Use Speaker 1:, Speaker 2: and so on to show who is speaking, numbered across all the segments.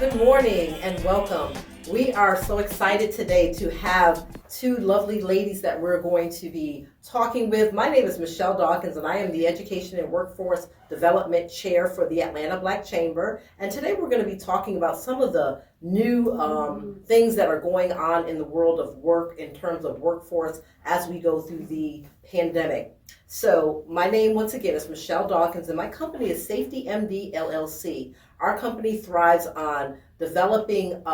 Speaker 1: Good morning and welcome. We are so excited today to have two lovely ladies that we're going to be talking with. My name is Michelle Dawkins and I am the Education and Workforce Development Chair for the Atlanta Black Chamber. And today we're going to be talking about some of the new things that are going on in the world of work in terms of workforce as we go through the pandemic. So my name once again is Michelle Dawkins and my company is Safety MD LLC. Our company thrives on developing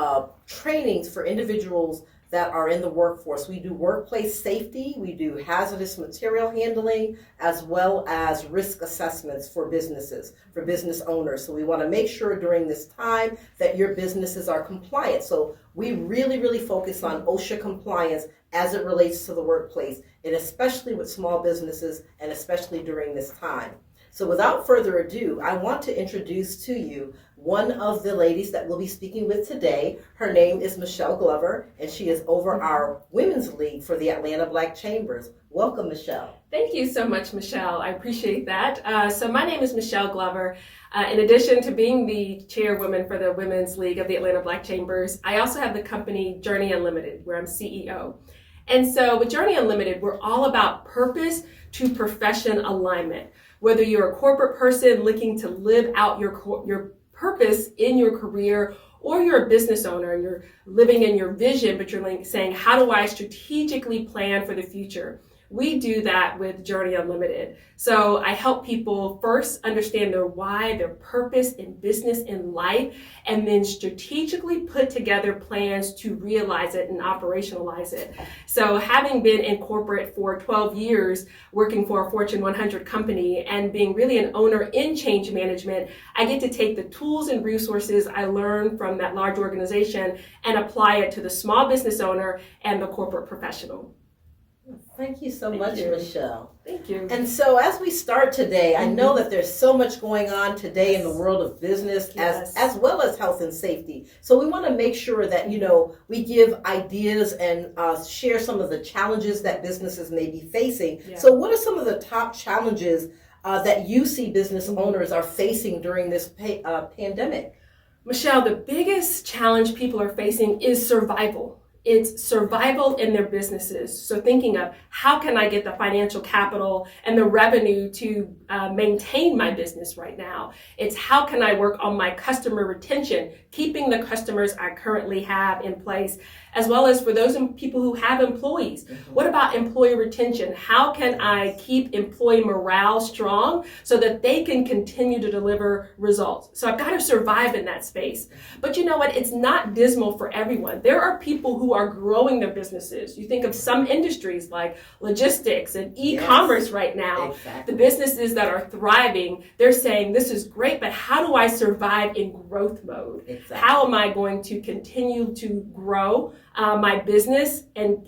Speaker 1: trainings for individuals that are in the workforce. We do workplace safety, we do hazardous material handling, as well as risk assessments for businesses, for business owners. So we want to make sure during this time that your businesses are compliant. So we really focus on OSHA compliance as it relates to the workplace, and especially with small businesses, and especially during this time. So without further ado, I want to introduce to you one of the ladies that we'll be speaking with today. Her name is Michelle Glover, and she is over our Women's League for the Atlanta Black Chambers. Welcome, Michelle.
Speaker 2: Thank you so much, Michelle. I appreciate that. So my name is Michelle Glover. In addition to being the chairwoman for the Women's League of the Atlanta Black Chambers, I also have the company Journey Unlimited, where I'm CEO. And so with Journey Unlimited, we're all about purpose to profession alignment. Whether you're a corporate person looking to live out your purpose in your career, or you're a business owner and you're living in your vision, but you're saying, how do I strategically plan for the future? We do that with Journey Unlimited. So I help people first understand their why, their purpose in business, in life, and then strategically put together plans to realize it and operationalize it. So having been in corporate for 12 years, working for a Fortune 100 company and being really an owner in change management, I get to take the tools and resources I learned from that large organization and apply it to the small business owner and the corporate professional.
Speaker 1: Thank you so much, Michelle.
Speaker 2: Thank you.
Speaker 1: And so as we start today, I know that there's so much going on today in the world of business as well as health and safety. So we want to make sure that, we give ideas and share some of the challenges that businesses may be facing. Yeah. So what are some of the top challenges that you see business owners are facing during this pandemic?
Speaker 2: Michelle, the biggest challenge people are facing is survival. It's survival in their businesses. So thinking of how can I get the financial capital and the revenue to maintain my business right now? It's how can I work on my customer retention, keeping the customers I currently have in place, as well as for those people who have employees. Mm-hmm. What about employee retention? How can I keep employee morale strong so that they can continue to deliver results? So I've got to survive in that space. But you know what? It's not dismal for everyone. There are people who are growing their businesses. You think of some industries like logistics and e-commerce right now. Exactly. The businesses that are thriving, they're saying, this is great, but how do I survive in growth mode? Exactly. How am I going to continue to grow my business and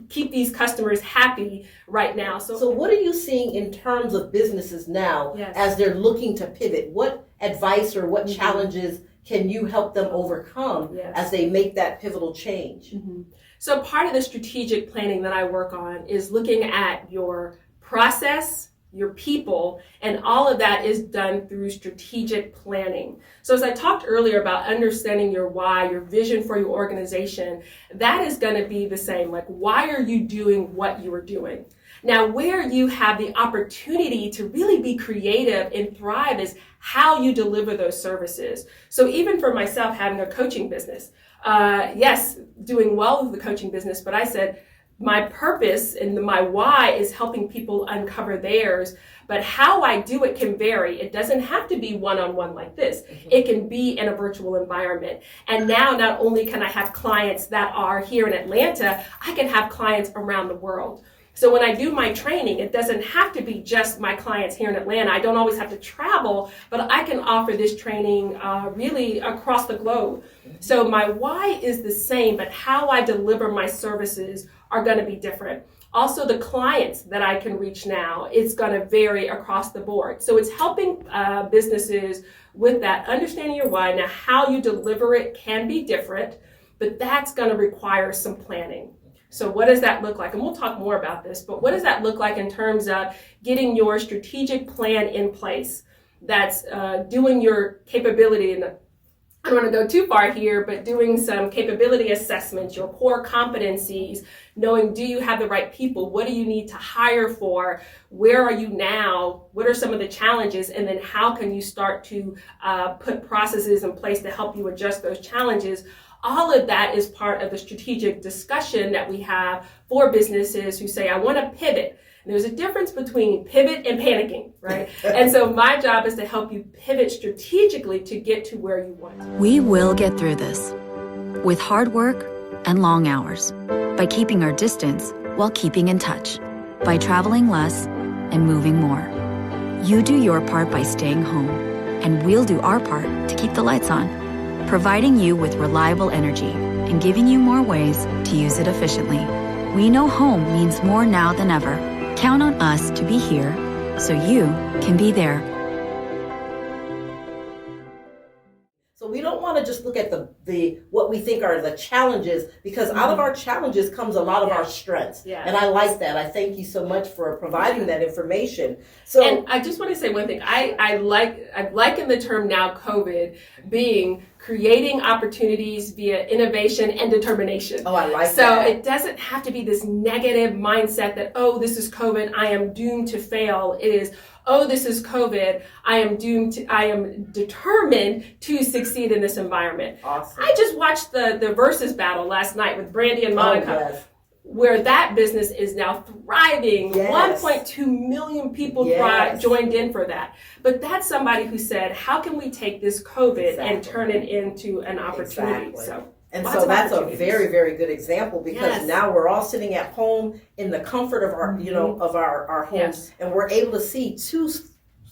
Speaker 2: keep these customers happy right now?
Speaker 1: So what are you seeing in terms of businesses now as they're looking to pivot? What advice or what challenges can you help them overcome as they make that pivotal change?
Speaker 2: Mm-hmm. So part of the strategic planning that I work on is looking at your process, your people, and all of that is done through strategic planning. So as I talked earlier about understanding your why, your vision for your organization, that is going to be the same. Like, why are you doing what you are doing? Now, where you have the opportunity to really be creative and thrive is how you deliver those services. So even for myself, having a coaching business, doing well with the coaching business, but I said, my purpose and my why is helping people uncover theirs, but how I do it can vary. It doesn't have to be one-on-one like this. Mm-hmm. It can be in a virtual environment. And now not only can I have clients that are here in Atlanta, I can have clients around the world. So when I do my training, it doesn't have to be just my clients here in Atlanta. I don't always have to travel, but I can offer this training really across the globe. Mm-hmm. So my why is the same, but how I deliver my services are going to be different. Also, the clients that I can reach now, it's going to vary across the board. So it's helping businesses with that, understanding your why. Now, how you deliver it can be different, but that's going to require some planning. So what does that look like? And we'll talk more about this, but what does that look like in terms of getting your strategic plan in place that's doing your capability and I don't want to go too far here, but doing some capability assessments, your core competencies, knowing, do you have the right people? What do you need to hire for? Where are you now? What are some of the challenges? And then how can you start to put processes in place to help you adjust those challenges? All of that is part of the strategic discussion that we have for businesses who say, I want to pivot. And there's a difference between pivot and panicking, right? And so my job is to help you pivot strategically to get to where you want.
Speaker 3: We will get through this with hard work and long hours, by keeping our distance while keeping in touch, by traveling less and moving more. You do your part by staying home, and we'll do our part to keep the lights on, providing you with reliable energy and giving you more ways to use it efficiently. We know home means more now than ever. Count on us to be here so you can be there.
Speaker 1: So we don't want to just look at the what we think are the challenges, because out of our challenges comes a lot of our strengths.
Speaker 2: Yeah.
Speaker 1: And I like that. I thank you so much for providing that information. So,
Speaker 2: and I just want to say one thing. I liken the term now COVID being creating opportunities via innovation and determination.
Speaker 1: Oh, I like
Speaker 2: so
Speaker 1: that.
Speaker 2: So it doesn't have to be this negative mindset that, oh, this is COVID, I am doomed to fail. It is, oh, this is COVID, I am determined to succeed in this environment.
Speaker 1: Awesome.
Speaker 2: I just watched the Versus battle last night with Brandy and Monica.
Speaker 1: Oh, yes.
Speaker 2: Where that business is now thriving.
Speaker 1: Yes.
Speaker 2: 1.2 million people
Speaker 1: Yes.
Speaker 2: joined in for that. But that's somebody who said, how can we take this COVID and turn it into an opportunity?
Speaker 1: Exactly.
Speaker 2: So
Speaker 1: so that's a very, very good example, because now we're all sitting at home in the comfort of our, of our homes, and we're able to see two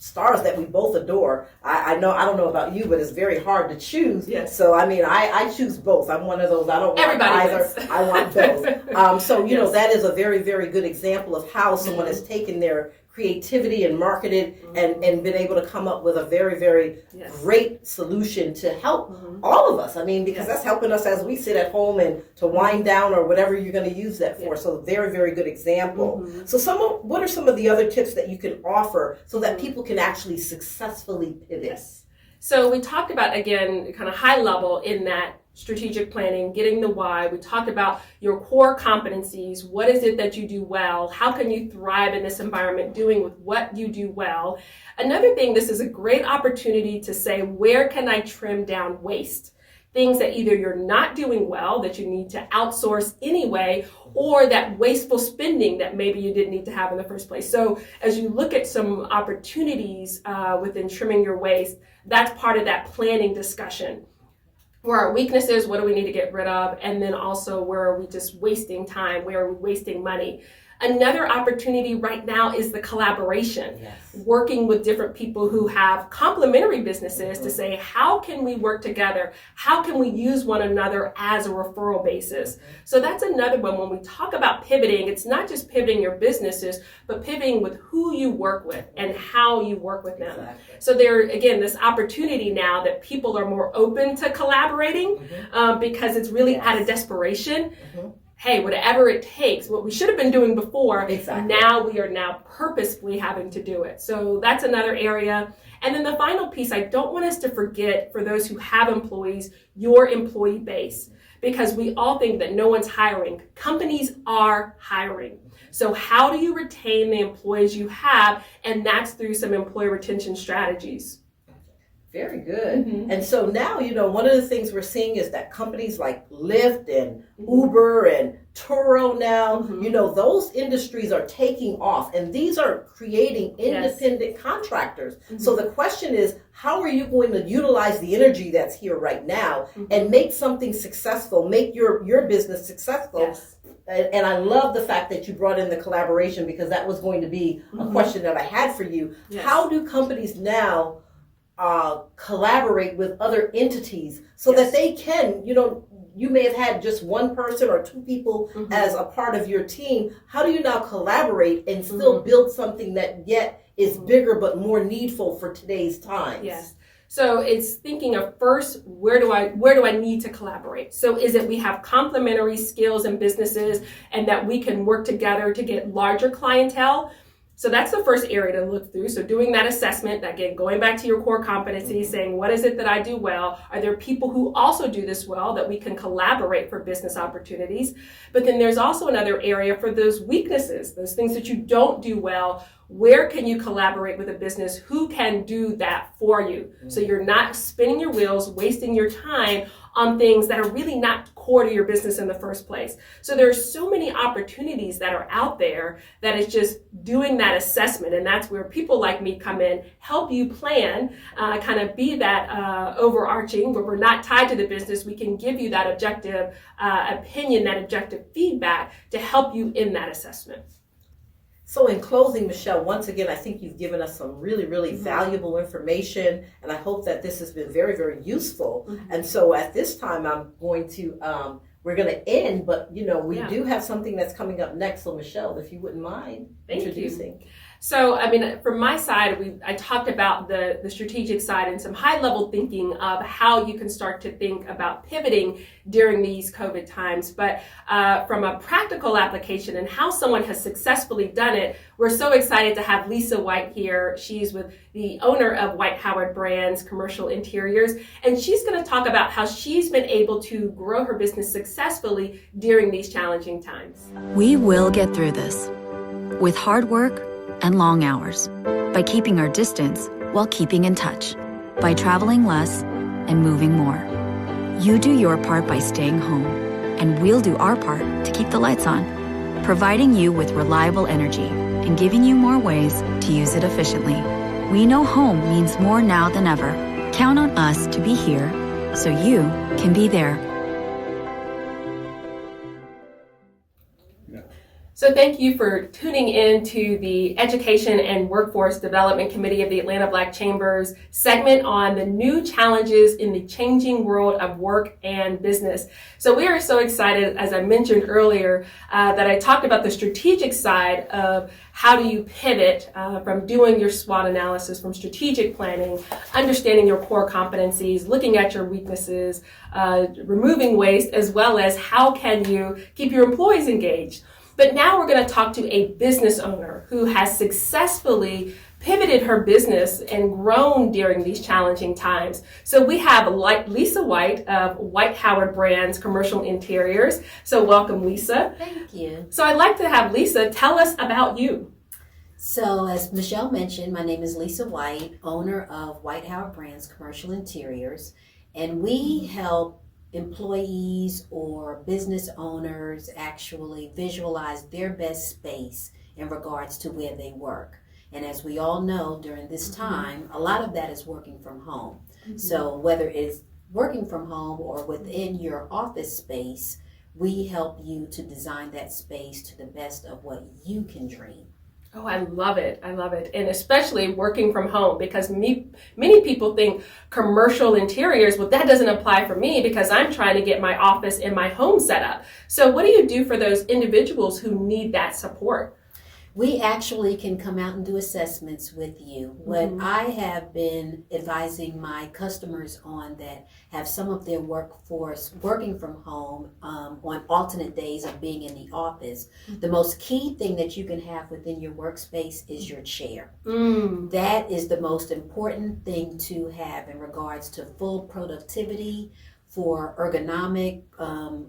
Speaker 1: stars that we both adore. I know, I don't know about you, but it's very hard to choose.
Speaker 2: Yes.
Speaker 1: So, I mean, I choose both. I'm one of those, I don't want
Speaker 2: Everybody
Speaker 1: either.
Speaker 2: does.
Speaker 1: I want both. So, you know,
Speaker 2: Yes.
Speaker 1: that is a very, very good example of how someone has taken their creativity and marketed and been able to come up with a very, very great solution to help all of us. I mean, because that's helping us as we sit at home and to wind down or whatever you're going to use that for. So very, very good example. So what are some of the other tips that you can offer so that people can actually successfully pivot?
Speaker 2: Yes. So we talked about, again, kind of high level in that strategic planning, getting the why. We talked about your core competencies. What is it that you do well? How can you thrive in this environment doing with what you do well? Another thing, this is a great opportunity to say, where can I trim down waste? Things that either you're not doing well, that you need to outsource anyway, or that wasteful spending that maybe you didn't need to have in the first place. So as you look at some opportunities within trimming your waste, that's part of that planning discussion. Where our weaknesses, what do we need to get rid of? And then also, where are we just wasting time? Where are we wasting money? Another opportunity right now is the collaboration, working with different people who have complementary businesses to say, how can we work together? How can we use one another as a referral basis? So that's another one. When we talk about pivoting, it's not just pivoting your businesses, but pivoting with who you work with and how you work with them. So there, again, this opportunity now that people are more open to collaborating because it's really out of desperation. Hey, whatever it takes, what we should have been doing before, now we are now purposefully having to do it. So that's another area. And then the final piece, I don't want us to forget, for those who have employees, your employee base, because we all think that no one's hiring. Companies are hiring. So how do you retain the employees you have? And that's through some employee retention strategies.
Speaker 1: Very good. And so now, you know, one of the things we're seeing is that companies like Lyft and Uber and Turo now, you know, those industries are taking off, and these are creating independent contractors. So the question is, how are you going to utilize the energy that's here right now and make something successful, make your business successful? And I love the fact that you brought in the collaboration, because that was going to be a question that I had for you. How do companies now collaborate with other entities so that they can, you know, you may have had just one person or two people as a part of your team. How do you now collaborate and still build something that yet is bigger but more needful for today's times?
Speaker 2: Yes. So it's thinking of first, where do I need to collaborate? So is it we have complementary skills and businesses and that we can work together to get larger clientele? So that's the first area to look through. So doing that assessment, again, going back to your core competencies, saying, what is it that I do well? Are there people who also do this well that we can collaborate for business opportunities? But then there's also another area for those weaknesses, those things that you don't do well. Where can you collaborate with a business? Who can do that for you? So you're not spinning your wheels, wasting your time on things that are really not core to your business in the first place. So there's so many opportunities that are out there that is just doing that assessment. And that's where people like me come in, help you plan, kind of be that overarching, where we're not tied to the business. We can give you that objective opinion, that objective feedback to help you in that assessment.
Speaker 1: So in closing, Michelle, once again, I think you've given us some really, really valuable information, and I hope that this has been very, very useful. And so at this time, I'm going to, we're going to end, but we do have something that's coming up next. So Michelle, if you wouldn't mind introducing.
Speaker 2: So, from my side, I talked about the strategic side and some high-level thinking of how you can start to think about pivoting during these COVID times. But from a practical application and how someone has successfully done it, we're so excited to have Lisa White here. She's with the owner of White Howard Brands Commercial Interiors, and she's going to talk about how she's been able to grow her business successfully during these challenging times.
Speaker 3: We will get through this with hard work and long hours, by keeping our distance while keeping in touch, by traveling less and moving more. You do your part by staying home, and we'll do our part to keep the lights on, providing you with reliable energy and giving you more ways to use it efficiently. We know home means more now than ever. Count on us to be here so you can be there.
Speaker 2: So thank you for tuning in to the Education and Workforce Development Committee of the Atlanta Black Chamber's segment on the new challenges in the changing world of work and business. So we are so excited, as I mentioned earlier, that I talked about the strategic side of how do you pivot from doing your SWOT analysis, from strategic planning, understanding your core competencies, looking at your weaknesses, removing waste, as well as how can you keep your employees engaged. But now we're going to talk to a business owner who has successfully pivoted her business and grown during these challenging times. So we have Lisa White of White Howard Brands Commercial Interiors. So welcome, Lisa.
Speaker 4: Thank you.
Speaker 2: So I'd like to have Lisa tell us about you.
Speaker 4: So as Michelle mentioned, my name is Lisa White, owner of White Howard Brands Commercial Interiors, and we help employees or business owners actually visualize their best space in regards to where they work. And as we all know, during this time, a lot of that is working from home. So whether it's working from home or within your office space, we help you to design that space to the best of what you can dream.
Speaker 2: Oh, I love it. I love it. And especially working from home, because many people think commercial interiors, well, that doesn't apply for me because I'm trying to get my office and my home set up. So what do you do for those individuals who need that support?
Speaker 4: We actually can come out and do assessments with you. What I have been advising my customers on that have some of their workforce working from home on alternate days of being in the office, the most key thing that you can have within your workspace is your chair. That is the most important thing to have in regards to full productivity, for ergonomic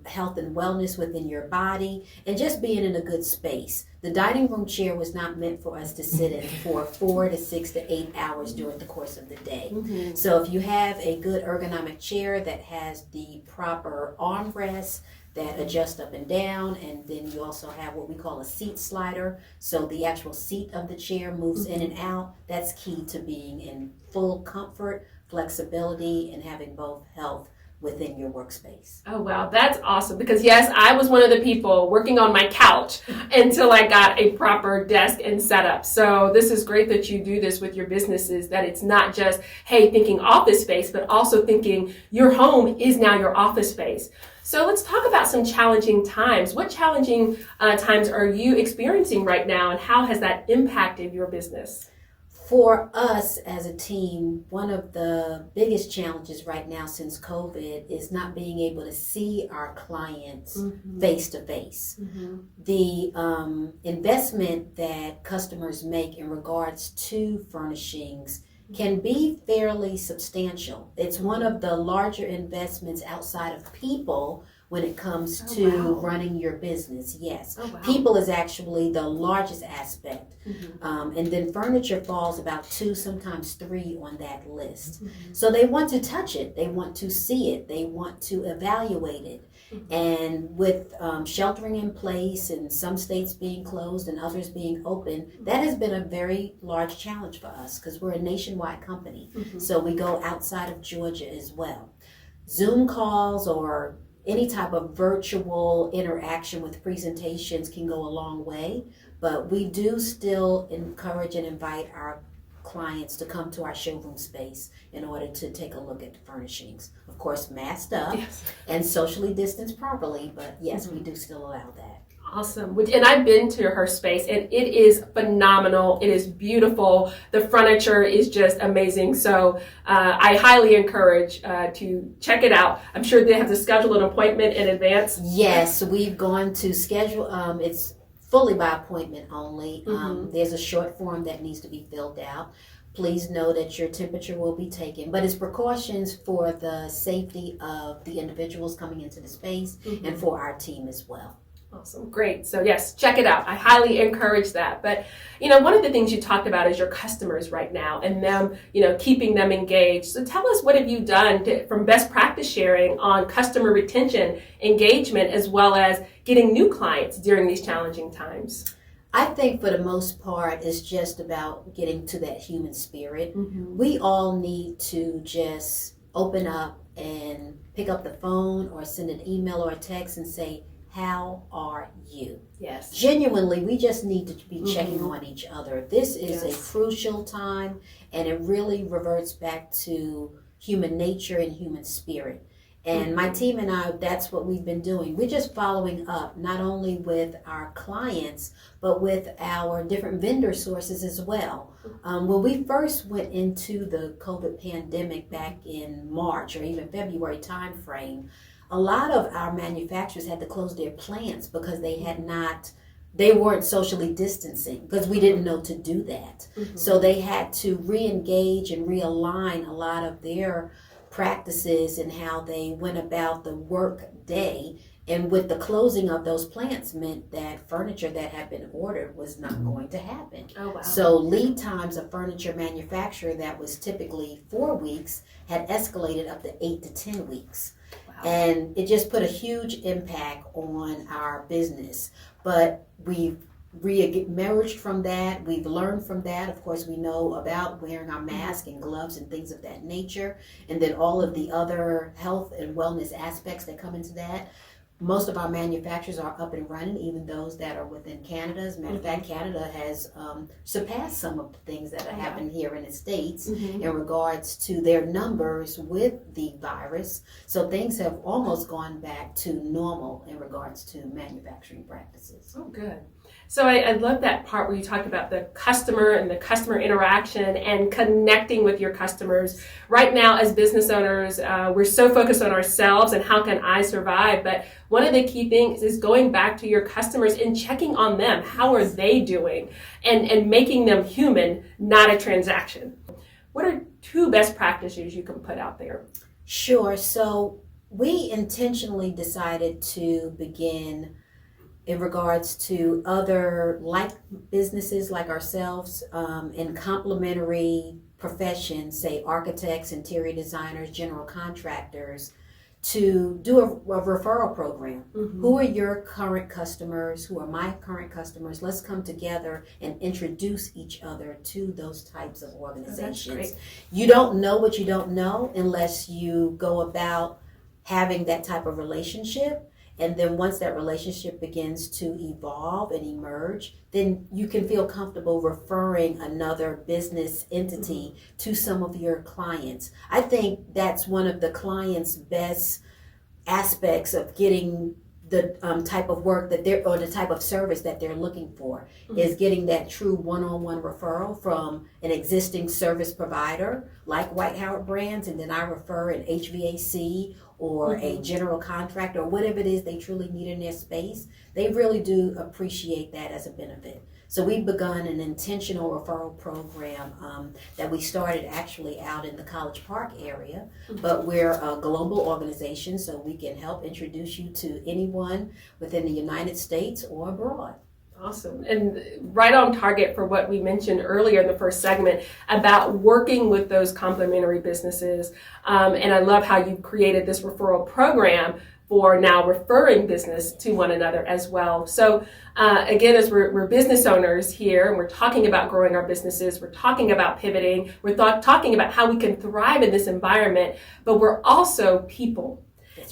Speaker 4: health and wellness within your body, and just being in a good space. The dining room chair was not meant for us to sit in for 4 to 6 to 8 hours during the course of the day. So if you have a good ergonomic chair that has the proper armrests that adjust up and down, and then you also have what we call a seat slider, so the actual seat of the chair moves in and out. That's key to being in full comfort, flexibility, and having both health within your workspace.
Speaker 2: Oh, wow. That's awesome. Because yes, I was one of the people working on my couch until I got a proper desk and setup. So this is great that you do this with your businesses, that it's not just, hey, thinking office space, but also thinking your home is now your office space. So let's talk about some challenging times. What challenging times are you experiencing right now, and how has that impacted your business?
Speaker 4: For us as a team, one of the biggest challenges right now since COVID is not being able to see our clients face to face. The investment that customers make in regards to furnishings can be fairly substantial. It's one of the larger investments outside of people when it comes to running your business. Yes. People is actually the largest aspect. And then furniture falls about 2, sometimes 3 on that list. So they want to touch it. They want to see it. They want to evaluate it. And with sheltering in place and some states being closed and others being open, that has been a very large challenge for us because we're a nationwide company. So we go outside of Georgia as well. Zoom calls or any type of virtual interaction with presentations can go a long way, but we do still encourage and invite our clients to come to our showroom space in order to take a look at the furnishings. Of course, masked up and socially distanced properly, but yes, we do still allow that.
Speaker 2: Awesome. And I've been to her space and it is phenomenal. It is beautiful. The furniture is just amazing. So I highly encourage to check it out. I'm sure they have to schedule an appointment in advance.
Speaker 4: Yes, we've gone to schedule. It's fully by appointment only. There's a short form that needs to be filled out. Please know that your temperature will be taken, but it's precautions for the safety of the individuals coming into the space and for our team as well.
Speaker 2: Awesome. Great. So yes, check it out. I highly encourage that. But, one of the things you talked about is your customers right now and them, keeping them engaged. So tell us, what have you done from best practice sharing on customer retention, engagement, as well as getting new clients during these challenging times?
Speaker 4: I think for the most part, it's just about getting to that human spirit. We all need to just open up and pick up the phone or send an email or a text and say, how are you?
Speaker 2: Yes.
Speaker 4: Genuinely, we just need to be checking on each other. This is a crucial time, and it really reverts back to human nature and human spirit. And my team and I, that's what we've been doing. We're just following up, not only with our clients, but with our different vendor sources as well. When we first went into the COVID pandemic back in March or even February timeframe, a lot of our manufacturers had to close their plants because they weren't socially distancing because we didn't know to do that. So they had to re-engage and realign a lot of their practices and how they went about the work day. And with the closing of those plants meant that furniture that had been ordered was not going to happen. So lead times of furniture manufacturer that was typically 4 weeks had escalated up to 8 to 10 weeks. And it just put a huge impact on our business. But we've re-emerged from that. We've learned from that. Of course, we know about wearing our mask and gloves and things of that nature. And then all of the other health and wellness aspects that come into that. Most of our manufacturers are up and running, even those that are within Canada. As a matter of fact, Canada has surpassed some of the things that have happened here in the States in regards to their numbers with the virus. So things have almost gone back to normal in regards to manufacturing practices.
Speaker 2: Oh, good. So I love that part where you talked about the customer and the customer interaction and connecting with your customers. Right now, as business owners, we're so focused on ourselves and how can I survive. But one of the key things is going back to your customers and checking on them. How are they doing? And making them human, not a transaction. What are 2 best practices you can put out there?
Speaker 4: Sure. So we intentionally decided to begin in regards to other like businesses like ourselves in complementary professions, say architects, interior designers, general contractors, to do a referral program. Who are your current customers? Who are my current customers? Let's come together and introduce each other to those types of organizations. You don't know what you don't know unless you go about having that type of relationship. And then once that relationship begins to evolve and emerge, then you can feel comfortable referring another business entity to some of your clients. I think that's one of the client's best aspects of getting the type of work that they're, or the type of service that they're looking for, is getting that true one-on-one referral from an existing service provider like White Howard Brands, and then I refer an HVAC or a general contractor or whatever it is they truly need in their space. They really do appreciate that as a benefit. So we've begun an intentional referral program that we started actually out in the College Park area, but we're a global organization, so we can help introduce you to anyone within the United States or abroad.
Speaker 2: Awesome. And right on target for what we mentioned earlier in the first segment about working with those complementary businesses. And I love how you created this referral program for now referring business to one another as well. So again, as we're business owners here, and we're talking about growing our businesses, we're talking about pivoting, we're talking about how we can thrive in this environment, but we're also people.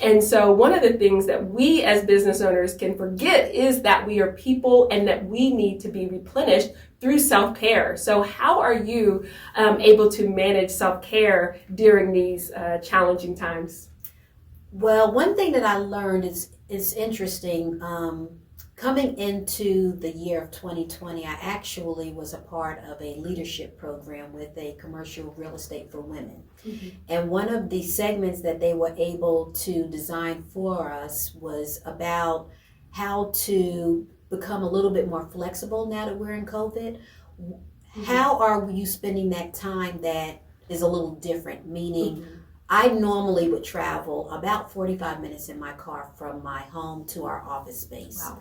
Speaker 2: And so one of the things that we as business owners can forget is that we are people and that we need to be replenished through self-care. So how are you able to manage self-care during these challenging times?
Speaker 4: Well, one thing that I learned is interesting. Coming into the year of 2020, I actually was a part of a leadership program with a commercial real estate for women. And one of the segments that they were able to design for us was about how to become a little bit more flexible now that we're in COVID. How are you spending that time that is a little different? Meaning, I normally would travel about 45 minutes in my car from my home to our office space.
Speaker 2: Wow.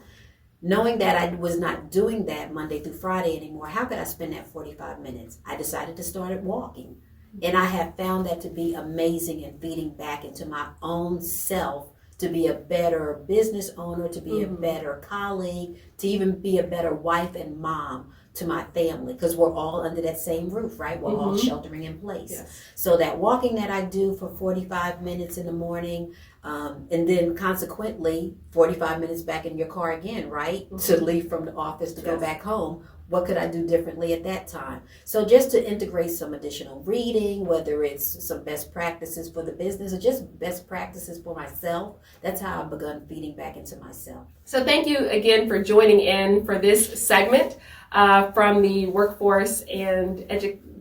Speaker 4: Knowing that I was not doing that Monday through Friday anymore, how could I spend that 45 minutes? I decided to start walking. And I have found that to be amazing and feeding back into my own self to be a better business owner, to be a better colleague, to even be a better wife and mom to my family, because we're all under that same roof, right? We're all sheltering in place.
Speaker 2: Yes.
Speaker 4: So that walking that I do for 45 minutes in the morning, and then consequently 45 minutes back in your car again, right? To leave from the office to go back home. What could I do differently at that time? So just to integrate some additional reading, whether it's some best practices for the business or just best practices for myself, that's how I've begun feeding back into myself.
Speaker 2: So thank you again for joining in for this segment from the Workforce and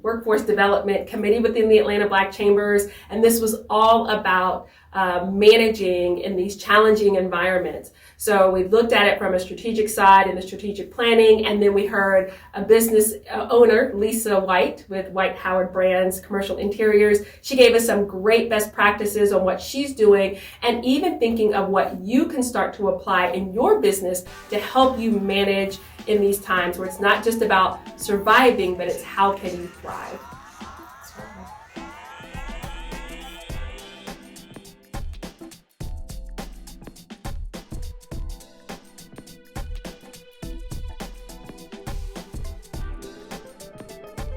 Speaker 2: Workforce Development Committee within the Atlanta Black Chambers. And this was all about managing in these challenging environments. So we looked at it from a strategic side and the strategic planning, and then we heard a business owner, Lisa White with White Howard Brands Commercial Interiors. She gave us some great best practices on what she's doing, and even thinking of what you can start to apply in your business to help you manage in these times where it's not just about surviving, but it's how can you thrive.